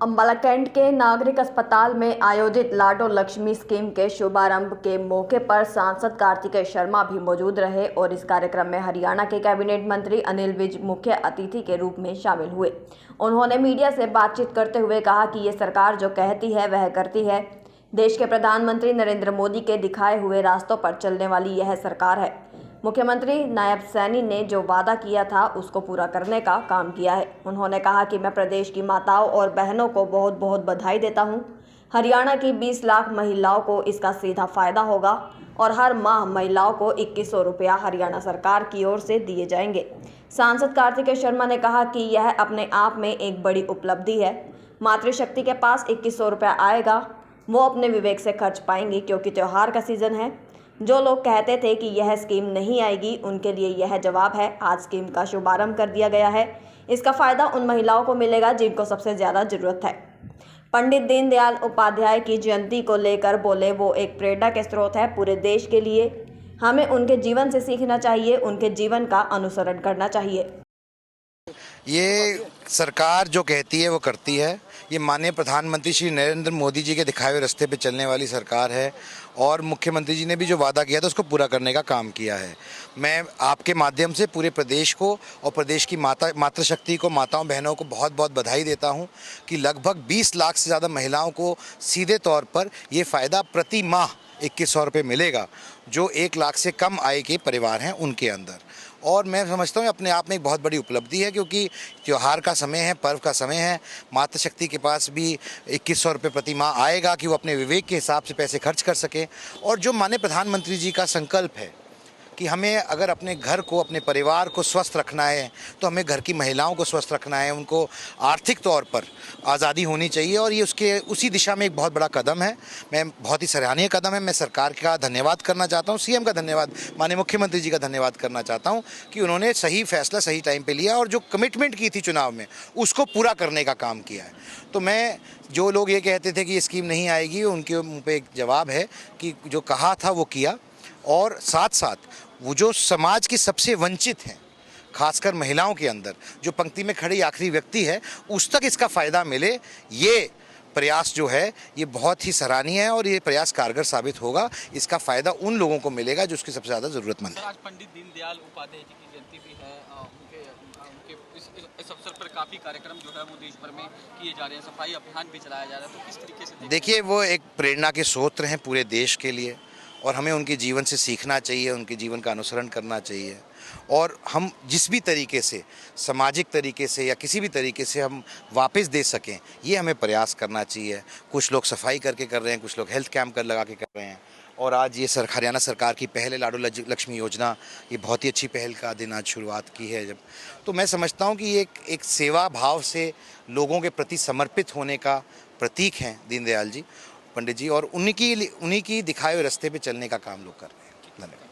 Ambala cantt के नागरिक अस्पताल में आयोजित लाडो लक्ष्मी स्कीम के शुभारंभ के मौके पर सांसद कार्तिकेय शर्मा भी मौजूद रहे और इस कार्यक्रम में हरियाणा के कैबिनेट मंत्री अनिल विज मुख्य अतिथि के रूप में शामिल हुए। उन्होंने मीडिया से बातचीत करते हुए कहा कि ये सरकार जो कहती है वह करती है। देश के प्रधानमंत्री नरेंद्र मोदी के दिखाए हुए रास्तों पर चलने वाली यह सरकार है। मुख्यमंत्री नायब सैनी ने जो वादा किया था उसको पूरा करने का काम किया है। उन्होंने कहा कि मैं प्रदेश की माताओं और बहनों को बहुत बहुत बधाई देता हूं। हरियाणा की 20 लाख महिलाओं को इसका सीधा फायदा होगा और हर माह महिलाओं को 2100 रुपया हरियाणा सरकार की ओर से दिए जाएंगे। सांसद कार्तिकेय शर्मा ने कहा कि यह अपने आप में एक बड़ी उपलब्धि है। मातृशक्ति के पास 2100 रुपया आएगा, वो अपने विवेक से खर्च पाएंगी क्योंकि त्यौहार का सीजन है। जो लोग कहते थे कि यह स्कीम नहीं आएगी, उनके लिए यह जवाब है। आज स्कीम का शुभारंभ कर दिया गया है। इसका फायदा उन महिलाओं को मिलेगा जिनको सबसे ज़्यादा ज़रूरत है। पंडित दीनदयाल उपाध्याय की जयंती को लेकर बोले, वो एक प्रेरणा के स्रोत है पूरे देश के लिए। हमें उनके जीवन से सीखना चाहिए, उनके जीवन का अनुसरण करना चाहिए। ये सरकार जो कहती है वो करती है। ये माननीय प्रधानमंत्री श्री नरेंद्र मोदी जी के दिखाए हुए रास्ते पे चलने वाली सरकार है और मुख्यमंत्री जी ने भी जो वादा किया था उसको पूरा करने का काम किया है। मैं आपके माध्यम से पूरे प्रदेश को और प्रदेश की मातृशक्ति को, माताओं बहनों को बहुत बहुत बधाई देता हूं कि लगभग 20 लाख से ज़्यादा महिलाओं को सीधे तौर पर ये फ़ायदा प्रति माह 2100 रुपये मिलेगा, जो 1 लाख से कम आय के परिवार हैं उनके अंदर। और मैं समझता हूँ अपने आप में एक बहुत बड़ी उपलब्धि है क्योंकि त्यौहार का समय है, पर्व का समय है। मातृशक्ति के पास भी 2100 रुपये प्रति माह आएगा कि वो अपने विवेक के हिसाब से पैसे खर्च कर सके। और जो माननीय प्रधानमंत्री जी का संकल्प है कि हमें अगर अपने घर को, अपने परिवार को स्वस्थ रखना है तो हमें घर की महिलाओं को स्वस्थ रखना है, उनको आर्थिक तौर पर आज़ादी होनी चाहिए और ये उसी दिशा में एक बहुत बड़ा कदम है। मैं बहुत ही सराहनीय कदम है। मैं सरकार का धन्यवाद करना चाहता हूँ, सीएम का धन्यवाद, माननीय मुख्यमंत्री जी का धन्यवाद करना चाहता हूँ कि उन्होंने सही फैसला सही टाइम पर लिया और जो कमिटमेंट की थी चुनाव में उसको पूरा करने का काम किया है। तो मैं, जो लोग ये कहते थे कि ये स्कीम नहीं आएगी, उनके मुँह पर एक जवाब है कि जो कहा था वो किया। और साथ साथ वो जो समाज की सबसे वंचित हैं, खासकर महिलाओं के अंदर जो पंक्ति में खड़ी आखिरी व्यक्ति है, उस तक इसका फ़ायदा मिले, ये प्रयास जो है ये बहुत ही सराहनीय है और ये प्रयास कारगर साबित होगा। इसका फ़ायदा उन लोगों को मिलेगा जो उसकी सबसे ज़्यादा ज़रूरतमंद है। आज पंडित दीनदयाल उपाध्याय जी की जयंती भी है। उनके इस अवसर पर काफ़ी कार्यक्रम जो है वो देश भर में किए जा रहे हैं, सफाई अभियान भी चलाया जा रहा है। तो किस तरीके से देखिए, वो एक प्रेरणा के स्रोत हैं पूरे देश के लिए और हमें उनके जीवन से सीखना चाहिए, उनके जीवन का अनुसरण करना चाहिए। और हम जिस भी तरीके से, सामाजिक तरीके से या किसी भी तरीके से हम वापस दे सकें, ये हमें प्रयास करना चाहिए। कुछ लोग सफाई करके कर रहे हैं, कुछ लोग हेल्थ कैंप कर लगा के कर रहे हैं। और आज ये हरियाणा सरकार की पहले लाडो लक्ष्मी योजना, ये बहुत ही अच्छी पहल का दिन आज शुरुआत की है जब, तो मैं समझता हूँ कि ये एक सेवा भाव से लोगों के प्रति समर्पित होने का प्रतीक हैं दीनदयाल जी, पंडित जी, और उन्हीं की दिखाए हुए रास्ते पे चलने का काम लोग कर रहे हैं। धन्यवाद।